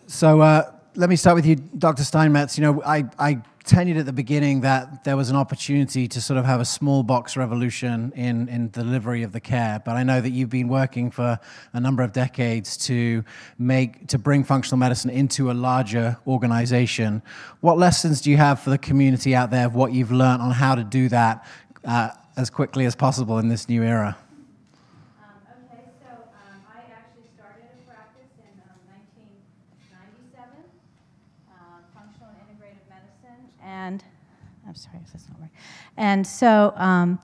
So let me start with you, Dr. Steinmetz. You know, I tenured at the beginning that there was an opportunity to sort of have a small box revolution in delivery of the care, but I know that you've been working for a number of decades to bring functional medicine into a larger organization. What lessons do you have for the community out there of what you've learned on how to do that as quickly as possible in this new era? And I'm sorry, that's not right. And so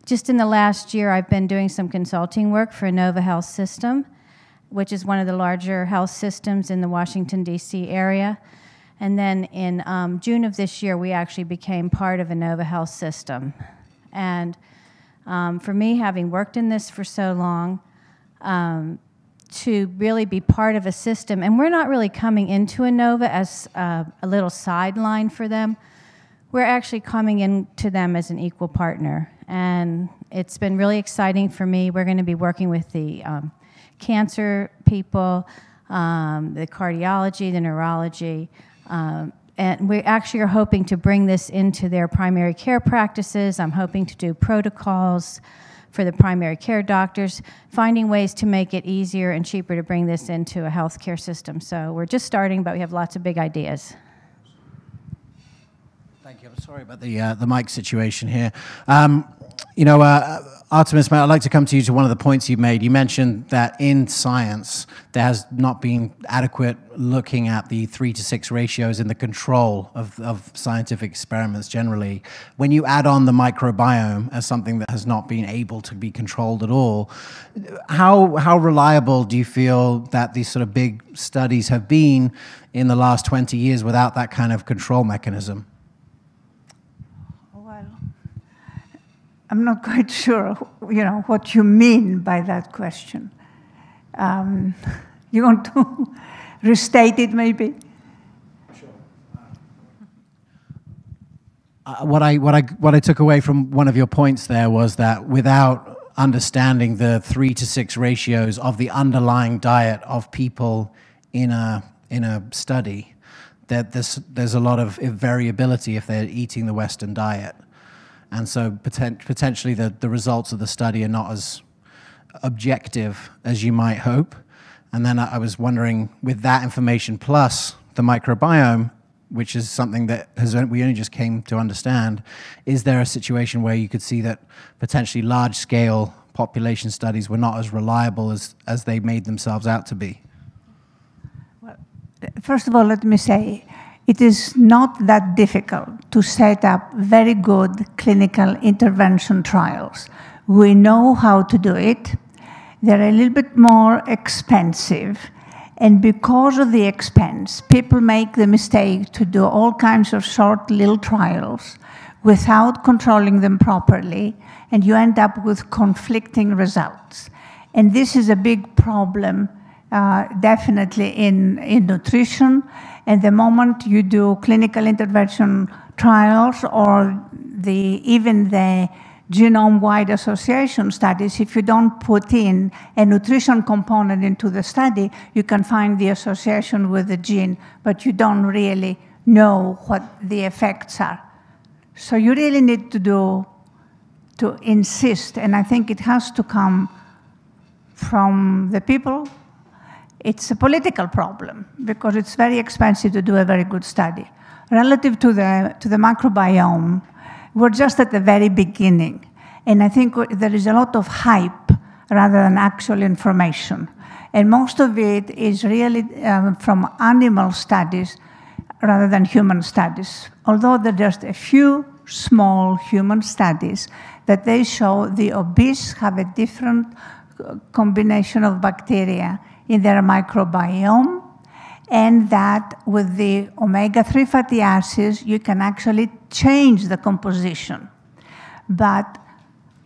just in the last year, I've been doing some consulting work for Nova Health System, which is one of the larger health systems in the Washington, D.C. area. And then in June of this year, we actually became part of a Nova Health System. And for me, having worked in this for so long, to really be part of a system, and we're not really coming into Nova as a little sideline for them. We're actually coming into them as an equal partner, and it's been really exciting for me. We're going to be working with the cancer people, the cardiology, the neurology, and we actually are hoping to bring this into their primary care practices. I'm hoping to do protocols for the primary care doctors, finding ways to make it easier and cheaper to bring this into a healthcare system. So we're just starting, but we have lots of big ideas. Thank you. I'm sorry about the mic situation here. You know, Artemis, I'd like to come to you to one of the points you made. You mentioned that in science, there has not been adequate looking at the 3 to 6 ratios in the control of scientific experiments generally. When you add on the microbiome as something that has not been able to be controlled at all, how reliable do you feel that these sort of big studies have been in the last 20 years without that kind of control mechanism? I'm not quite sure, you know, what you mean by that question. You want to restate it, maybe? Sure. What I took away from one of your points there was that without understanding the 3 to 6 ratios of the underlying diet of people in a study, that there's a lot of variability if they're eating the Western diet. And so potentially the results of the study are not as objective as you might hope. And then I was wondering, with that information plus the microbiome, which is something that we only just came to understand, is there a situation where you could see that potentially large-scale population studies were not as reliable as they made themselves out to be? Well, first of all, let me say, it is not that difficult to set up very good clinical intervention trials. We know how to do it. They're a little bit more expensive. And because of the expense, people make the mistake to do all kinds of short little trials without controlling them properly, and you end up with conflicting results. And this is a big problem, definitely in nutrition. And the moment you do clinical intervention trials or even the genome-wide association studies, if you don't put in a nutrition component into the study, you can find the association with the gene, but you don't really know what the effects are. So you really need to insist, and I think it has to come from the people. It's a political problem because it's very expensive to do a very good study. Relative to the microbiome, we're just at the very beginning. And I think there is a lot of hype rather than actual information. And most of it is really from animal studies rather than human studies. Although there are just a few small human studies that they show the obese have a different combination of bacteria in their microbiome, and that with the omega-3 fatty acids, you can actually change the composition. But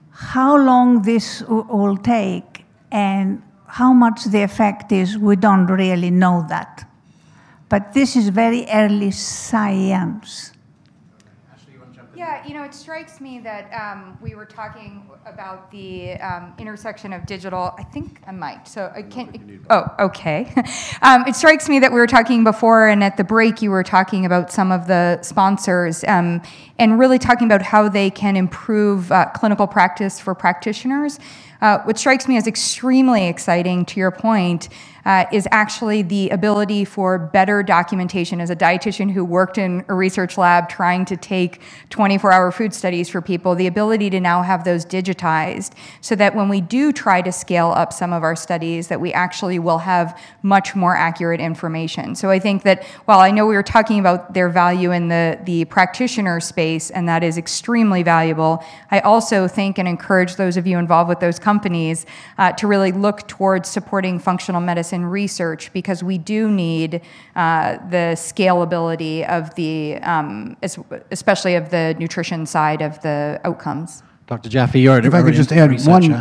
how long this will take and how much the effect is, we don't really know that. But this is very early science. Ashley, you want to jump in? Yeah, it strikes me that we were talking about the intersection of digital. I think I might. So I can't. Oh, okay. It strikes me that we were talking before, and at the break, you were talking about some of the sponsors and really talking about how they can improve clinical practice for practitioners. What strikes me as extremely exciting, to your point, is actually the ability for better documentation. As a dietitian who worked in a research lab trying to take 24-hour food studies for people, the ability to now have those digitized so that when we do try to scale up some of our studies, that we actually will have much more accurate information. So I think that while I know we were talking about their value in the practitioner space, and that is extremely valuable, I also think and encourage those of you involved with those companies to really look towards supporting functional medicine research, because we do need the scalability of the, especially of the nutrition side of the outcomes. Dr. Jaffe, you're If I could just add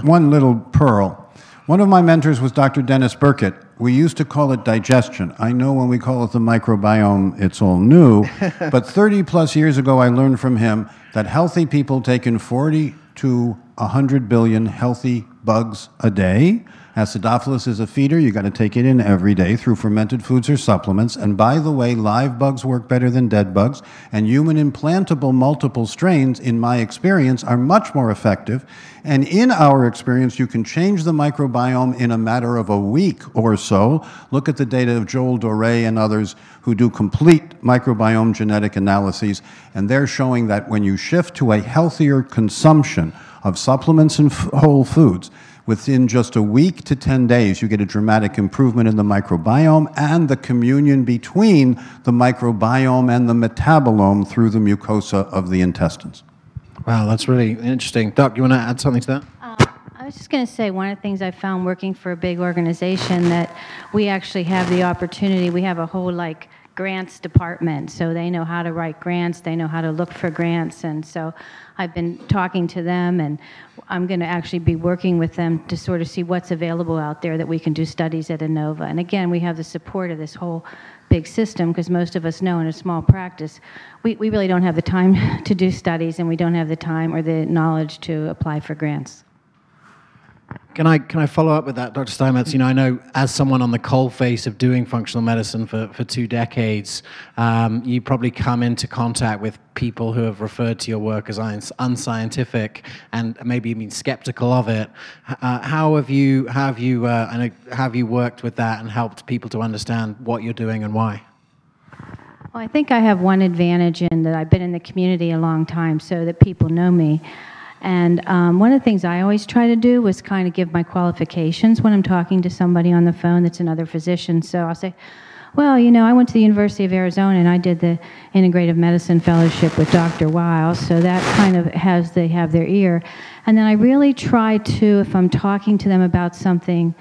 one little pearl. One of my mentors was Dr. Dennis Burkett. We used to call it digestion. I know when we call it the microbiome, it's all new. But 30 plus years ago, I learned from him that healthy people take in 40 to 100 billion healthy bugs a day. Acidophilus is a feeder. You got to take it in every day through fermented foods or supplements. And by the way, live bugs work better than dead bugs. And human implantable multiple strains, in my experience, are much more effective. And in our experience, you can change the microbiome in a matter of a week or so. Look at the data of Joel Doré and others who do complete microbiome genetic analyses. And they're showing that when you shift to a healthier consumption of supplements and whole foods, within just a week to 10 days, you get a dramatic improvement in the microbiome and the communion between the microbiome and the metabolome through the mucosa of the intestines. Wow, that's really interesting. Doc, you want to add something to that? I was just going to say, one of the things I found working for a big organization, that we actually have the opportunity, we have a whole grants department, so they know how to write grants, they know how to look for grants, and so I've been talking to them, and I'm going to actually be working with them to sort of see what's available out there that we can do studies at Inova. And again, we have the support of this whole big system, because most of us know in a small practice, we really don't have the time to do studies, and we don't have the time or the knowledge to apply for grants. Can I follow up with that, Dr. Steinmetz? I know as someone on the coalface of doing functional medicine for 2 decades, you probably come into contact with people who have referred to your work as unscientific and maybe even skeptical of it. How have you worked with that and helped people to understand what you're doing and why? Well, I think I have one advantage in that I've been in the community a long time, so that people know me. And one of the things I always try to do was kind of give my qualifications when I'm talking to somebody on the phone that's another physician. So I'll say, well, I went to the University of Arizona and I did the Integrative Medicine Fellowship with Dr. Wiles, so that kind of they have their ear. And then I really try to, if I'm talking to them about something,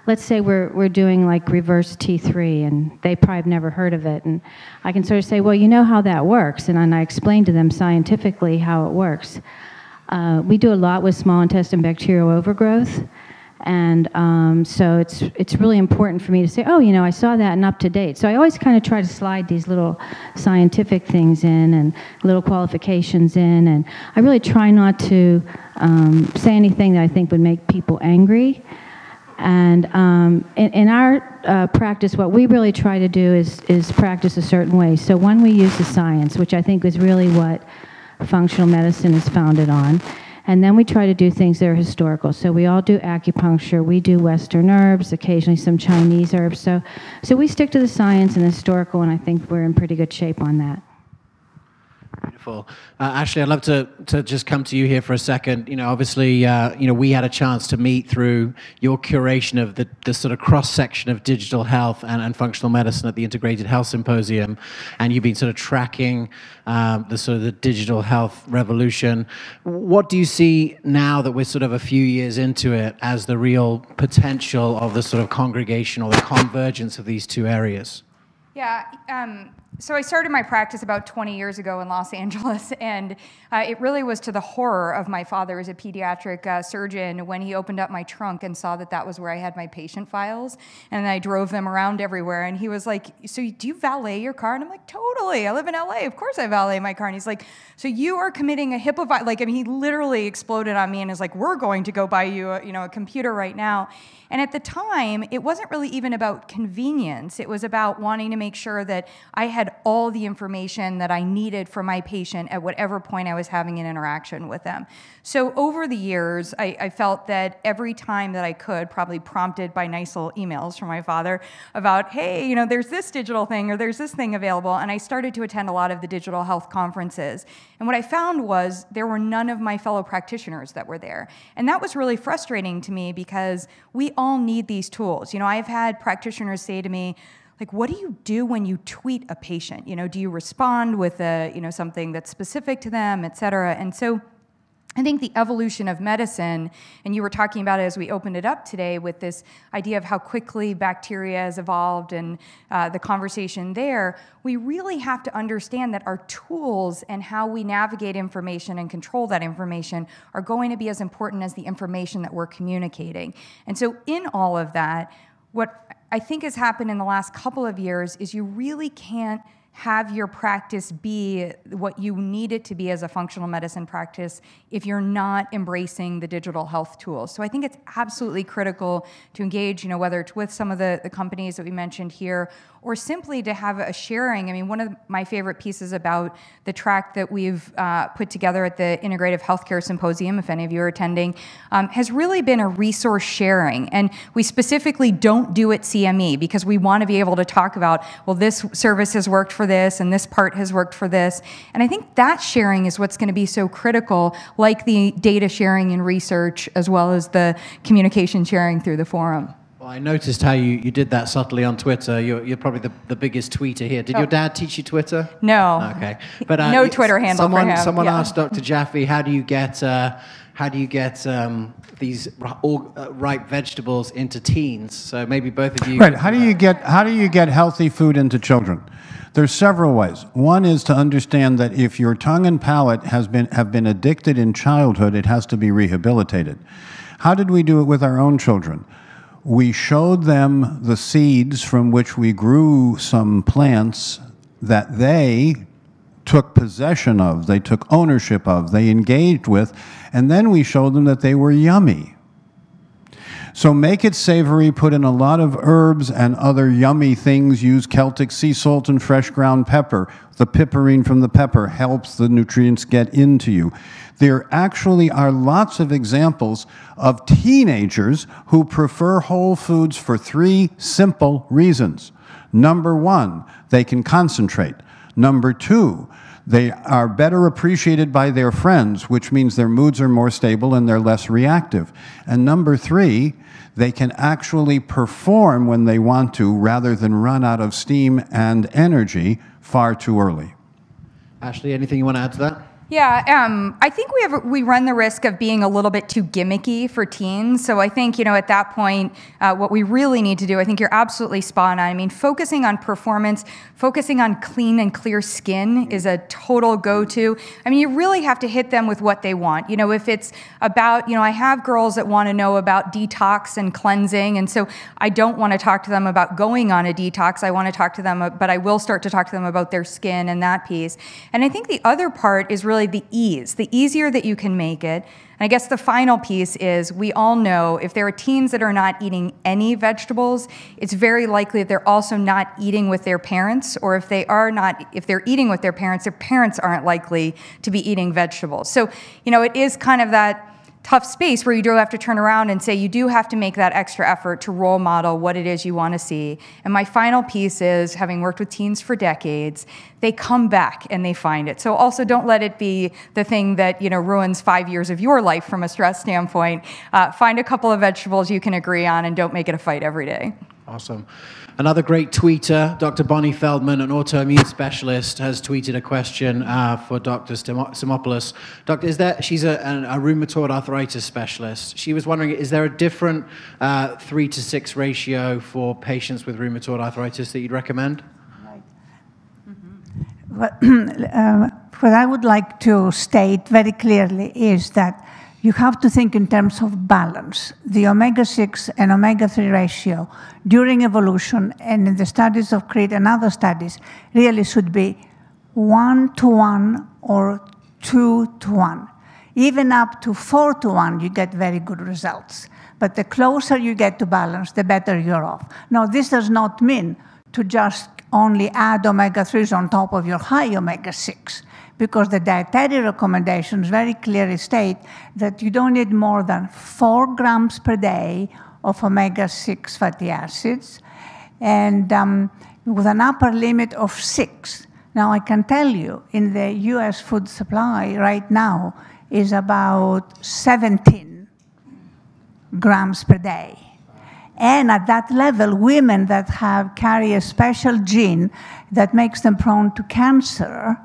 let's say we're doing reverse T3, and they probably have never heard of it, and I can sort of say, well, you know how that works, and I explain to them scientifically how it works. We do a lot with small intestine bacterial overgrowth, and so it's really important for me to say, oh, I saw that and up to date. So I always kind of try to slide these little scientific things in and little qualifications in, and I really try not to say anything that I think would make people angry. And in our practice, what we really try to do is practice a certain way. So one, we use the science, which I think is really what functional medicine is founded on. And then we try to do things that are historical. So we all do acupuncture, we do Western herbs, occasionally some Chinese herbs. So we stick to the science and the historical, and I think we're in pretty good shape on that. Beautiful. Ashley, I'd love to just come to you here for a second. Obviously, we had a chance to meet through your curation of the sort of cross-section of digital health and functional medicine at the Integrated Health Symposium, and you've been sort of tracking the digital health revolution. What do you see now that we're sort of a few years into it as the real potential of the sort of congregation or the convergence of these two areas? Yeah, So I started my practice about 20 years ago in Los Angeles, and it really was to the horror of my father as a pediatric surgeon when he opened up my trunk and saw that that was where I had my patient files, and I drove them around everywhere, and he was like, so do you valet your car? And I'm like, totally, I live in LA, of course I valet my car. And he's like, so you are committing a HIPAA violation? Like, I mean, he literally exploded on me and is like, we're going to go buy you a computer right now. And at the time, it wasn't really even about convenience. It was about wanting to make sure that I had all the information that I needed for my patient at whatever point I was having an interaction with them. So over the years, I felt that every time that I could, probably prompted by nice little emails from my father about, hey, there's this digital thing or there's this thing available. And I started to attend a lot of the digital health conferences. And what I found was there were none of my fellow practitioners that were there. And that was really frustrating to me because we all need these tools. I've had practitioners say to me, like, what do you do when you tweet a patient? Do you respond with something that's specific to them, et cetera? And so I think the evolution of medicine, and you were talking about it as we opened it up today with this idea of how quickly bacteria has evolved and the conversation there, we really have to understand that our tools and how we navigate information and control that information are going to be as important as the information that we're communicating. And so in all of that, what I think has happened in the last couple of years is you really can't have your practice be what you need it to be as a functional medicine practice if you're not embracing the digital health tools. So I think it's absolutely critical to engage, whether it's with some of the companies that we mentioned here, or simply to have a sharing. I mean, one of my favorite pieces about the track that we've put together at the Integrative Healthcare Symposium, if any of you are attending, has really been a resource sharing. And we specifically don't do it CME because we want to be able to talk about, well, this service has worked for this and this part has worked for this. And I think that sharing is what's going to be so critical, like the data sharing and research, as well as the communication sharing through the forum. Well, I noticed how you did that subtly on Twitter. You're probably the biggest tweeter here. Did your dad teach you Twitter? No. Okay. But no Twitter handle for him. Someone asked Dr. Jaffe, how do you get these ripe vegetables into teens? So maybe both of you. Right. How do you get healthy food into children? There's several ways. One is to understand that if your tongue and palate have been addicted in childhood, it has to be rehabilitated. How did we do it with our own children? We showed them the seeds from which we grew some plants that they took possession of, they took ownership of, they engaged with, and then we showed them that they were yummy. So make it savory, put in a lot of herbs and other yummy things, use Celtic sea salt and fresh ground pepper. The piperine from the pepper helps the nutrients get into you. There actually are lots of examples of teenagers who prefer whole foods for 3 simple reasons. Number 1, they can concentrate. Number 2, they are better appreciated by their friends, which means their moods are more stable and they're less reactive. And number 3, they can actually perform when they want to rather than run out of steam and energy far too early. Ashley, anything you want to add to that? Yeah, I think we run the risk of being a little bit too gimmicky for teens. So I think, at that point, what we really need to do, I think you're absolutely spot on. I mean, focusing on performance, focusing on clean and clear skin is a total go-to. I mean, you really have to hit them with what they want. If it's about, I have girls that want to know about detox and cleansing, and so I don't want to talk to them about going on a detox. I want to talk to them, but I will start to talk to them about their skin and that piece. And I think the other part is really the ease. The easier that you can make it. And I guess the final piece is we all know if there are teens that are not eating any vegetables, it's very likely that they're also not eating with their parents, or if they're eating with their parents aren't likely to be eating vegetables. So, it is kind of that tough space where you do have to turn around and say you do have to make that extra effort to role model what it is you want to see. And my final piece is, having worked with teens for decades, they come back and they find it. So also don't let it be the thing that ruins 5 years of your life from a stress standpoint. Find a couple of vegetables you can agree on and don't make it a fight every day. Awesome. Another great tweeter, Dr. Bonnie Feldman, an autoimmune specialist, has tweeted a question for Dr. Simopoulos. Doctor, she's a rheumatoid arthritis specialist. She was wondering, is there a different 3-to-6 ratio for patients with rheumatoid arthritis that you'd recommend? Right. Mm-hmm. What I would like to state very clearly is that you have to think in terms of balance. The omega-6 and omega-3 ratio during evolution and in the studies of Crete and other studies really should be 1-to-1 or 2-to-1. Even up to 4-to-1, you get very good results. But the closer you get to balance, the better you're off. Now, this does not mean to just only add omega-3s on top of your high omega-6, because the dietary recommendations very clearly state that you don't need more than 4 grams per day of omega-6 fatty acids, and with an upper limit of 6. Now, I can tell you, in the US food supply right now is about 17 grams per day. And at that level, women that carry a special gene that makes them prone to cancer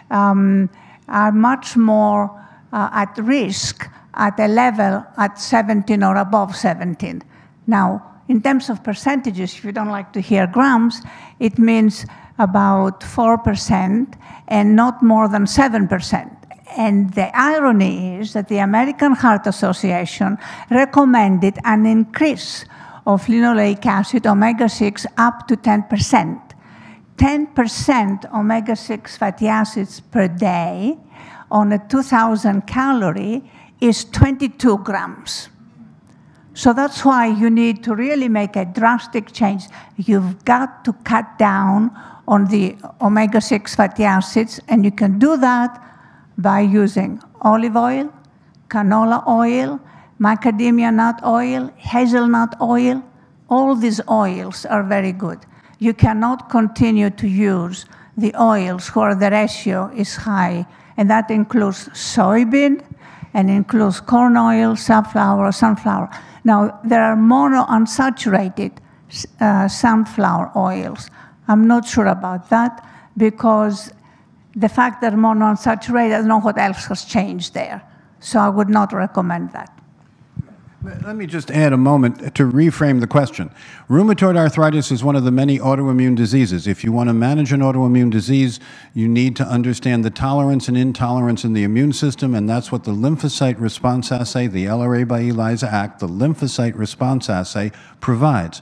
are much more at risk at a level at 17 or above 17. Now, in terms of percentages, if you don't like to hear grams, it means about 4% and not more than 7%. And the irony is that the American Heart Association recommended an increase of linoleic acid, omega-6, up to 10%. 10% omega-6 fatty acids per day on a 2,000 calorie is 22 grams. So that's why you need to really make a drastic change. You've got to cut down on the omega-6 fatty acids, and you can do that by using olive oil, canola oil, macadamia nut oil, hazelnut oil. All these oils are very good. You cannot continue to use the oils where the ratio is high, and that includes soybean and includes corn oil, sunflower. Now, there are monounsaturated sunflower oils. I'm not sure about that because the fact that monounsaturated, I don't know what else has changed there. So I would not recommend that. Let me just add a moment to reframe the question. Rheumatoid arthritis is one of the many autoimmune diseases. If you want to manage an autoimmune disease, you need to understand the tolerance and intolerance in the immune system, and that's what the lymphocyte response assay, the LRA by ELISA Act, the lymphocyte response assay provides.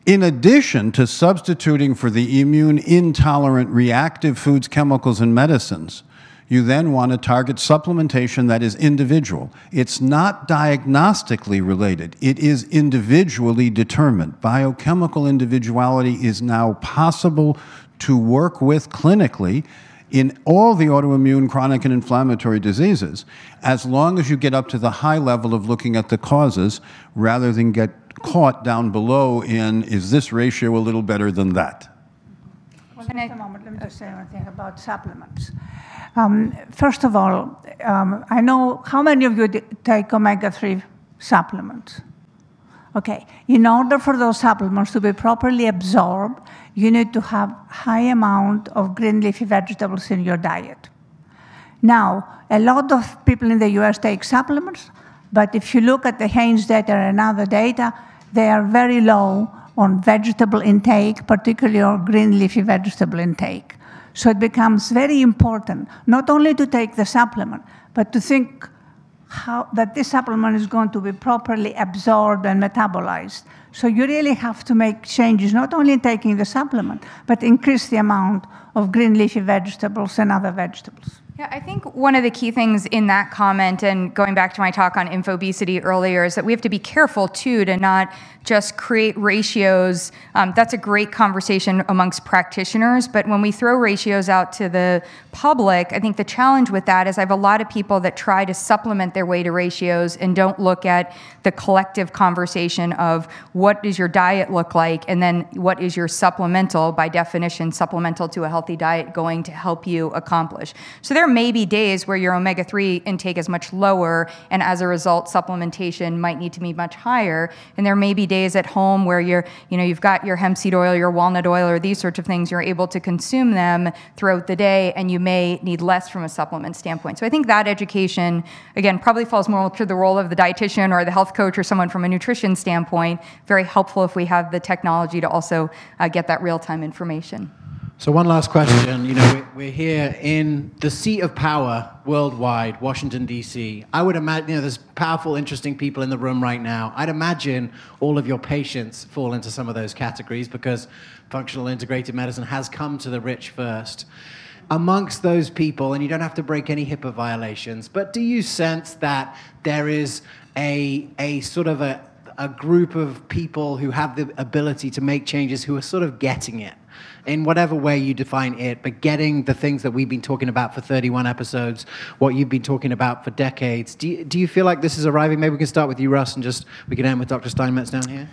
In addition to substituting for the immune intolerant reactive foods, chemicals, and medicines, you then want to target supplementation that is individual. It's not diagnostically related. It is individually determined. Biochemical individuality is now possible to work with clinically in all the autoimmune, chronic, and inflammatory diseases, as long as you get up to the high level of looking at the causes rather than get caught down below in, is this ratio a little better than that? Well, just a moment, let me just say one thing about supplements. First of all, I know how many of you take omega-3 supplements? Okay, in order for those supplements to be properly absorbed, you need to have high amount of green leafy vegetables in your diet. Now, a lot of people in the US take supplements, but if you look at the Haynes data and other data, they are very low on vegetable intake, particularly on green leafy vegetable intake. So it becomes very important not only to take the supplement, but to think how that this supplement is going to be properly absorbed and metabolized. So you really have to make changes, not only in taking the supplement, but increase the amount of green leafy vegetables and other vegetables. Yeah, I think one of the key things in that comment, and going back to my talk on infobesity earlier, is that we have to be careful, too, to not just create ratios. That's a great conversation amongst practitioners, but when we throw ratios out to the public, I think the challenge with that is I have a lot of people that try to supplement their way to ratios and don't look at the collective conversation of what does your diet look like, and then what is your supplemental, by definition, supplemental to a healthy diet, going to help you accomplish. So there may be days where your omega-3 intake is much lower, and as a result, supplementation might need to be much higher. And there may be days at home where you've got your hemp seed oil, your walnut oil, or these sorts of things, you're able to consume them throughout the day, and you may need less from a supplement standpoint. So I think that education, again, probably falls more to the role of the dietitian or the health coach or someone from a nutrition standpoint. Very helpful if we have the technology to also get that real-time information. So one last question. You know, we're here in the seat of power worldwide, Washington, D.C. I would imagine, you know, there's powerful, interesting people in the room right now. I'd imagine all of your patients fall into some of those categories because functional integrated medicine has come to the rich first. Amongst those people, and you don't have to break any HIPAA violations, but do you sense that there is a sort of a group of people who have the ability to make changes who are sort of getting it? In whatever way you define it, but getting the things that we've been talking about for 31 episodes, what you've been talking about for decades. Do you feel like this is arriving? Maybe we can start with you, Russ, and just we can end with Dr. Steinmetz down here.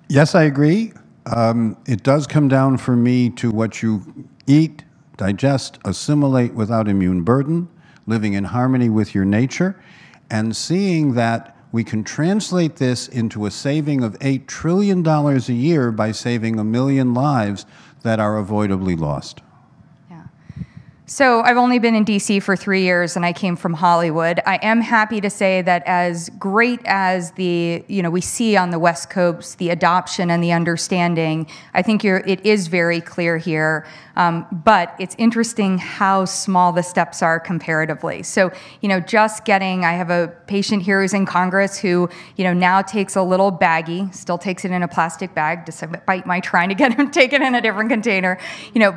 Yes, I agree. It does come down for me to what you eat, digest, assimilate without immune burden, living in harmony with your nature, and seeing that we can translate this into a saving of $8 trillion a year by saving 1 million lives that are avoidably lost. Yeah. So I've only been in DC for 3 years, and I came from Hollywood. I am happy to say that as great as we see on the West Coast, the adoption and the understanding, I think it is very clear here. But it's interesting how small the steps are comparatively. So, just I have a patient here who's in Congress who, now takes a little baggie, still takes it in a plastic bag, despite my trying to get him to take it in a different container,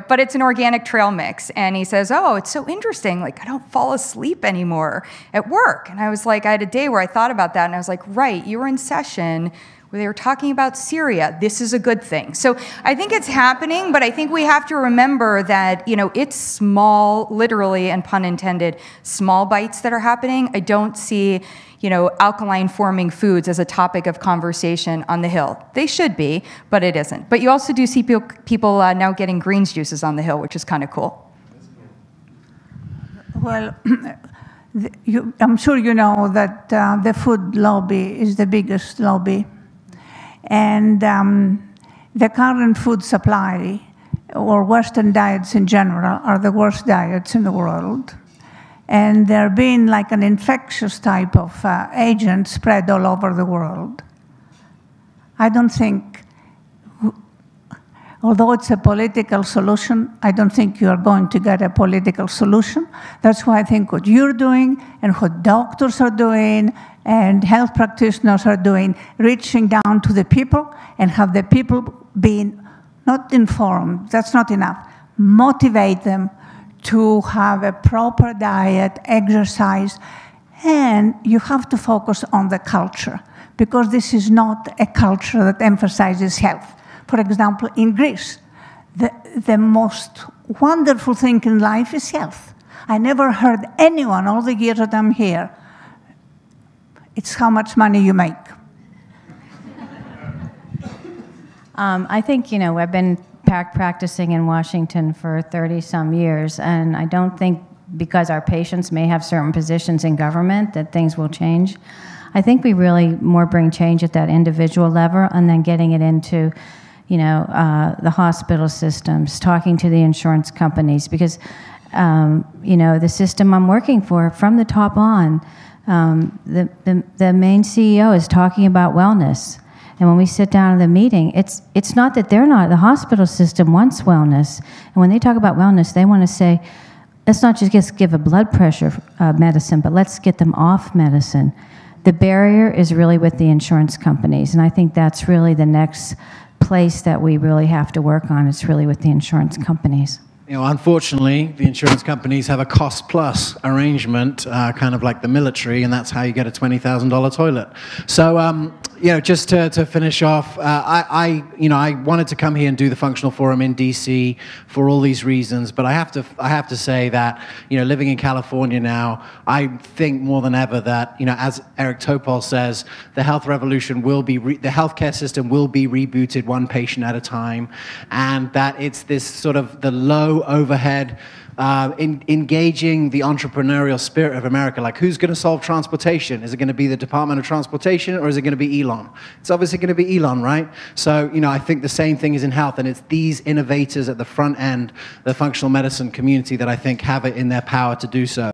but it's an organic trail mix. And he says, oh, it's so interesting. Like, I don't fall asleep anymore at work. And I was like, I had a day where I thought about that, and I was like, right, you were in session where they were talking about Syria. This is a good thing. So I think it's happening, but I think we have to remember that, it's small, literally, and pun intended, small bites that are happening. I don't see, alkaline forming foods as a topic of conversation on the Hill. They should be, but it isn't. But you also do see people now getting greens juices on the Hill, which is kind of cool. Well, I'm sure you know that the food lobby is the biggest lobby. And the current food supply, or Western diets in general, are the worst diets in the world. And they're being like an infectious type of agent spread all over the world. I don't think, although it's a political solution, I don't think you are going to get a political solution. That's why I think what you're doing and what doctors are doing and health practitioners are doing, reaching down to the people and have the people being not informed, that's not enough, motivate them to have a proper diet, exercise, and you have to focus on the culture, because this is not a culture that emphasizes health. For example, in Greece, the most wonderful thing in life is health. I never heard anyone, all the years that I'm here, it's how much money you make. I think, I've been practicing in Washington for 30-some years, and I don't think because our patients may have certain positions in government that things will change. I think we really more bring change at that individual level and then getting it into, the hospital systems, talking to the insurance companies, because, the system I'm working for, from the top on, the main CEO is talking about wellness. And when we sit down at the meeting, it's not that they're not, the hospital system wants wellness. And when they talk about wellness, they want to say, let's not just give a blood pressure medicine, but let's get them off medicine. The barrier is really with the insurance companies. And I think that's really the next place that we really have to work on. It's really with the insurance companies. Unfortunately, the insurance companies have a cost-plus arrangement, kind of like the military, and that's how you get a $20,000 toilet. So, just to finish off, I wanted to come here and do the functional forum in DC for all these reasons, but I have to say that, living in California now, I think more than ever that, as Eric Topol says, the health revolution will be, the healthcare system will be rebooted one patient at a time, and that it's this sort of the low overhead, engaging the entrepreneurial spirit of America. Like, who's going to solve transportation? Is it going to be the Department of Transportation, or is it going to be Elon? It's obviously going to be Elon, right? So, I think the same thing is in health, and it's these innovators at the front end, the functional medicine community, that I think have it in their power to do so.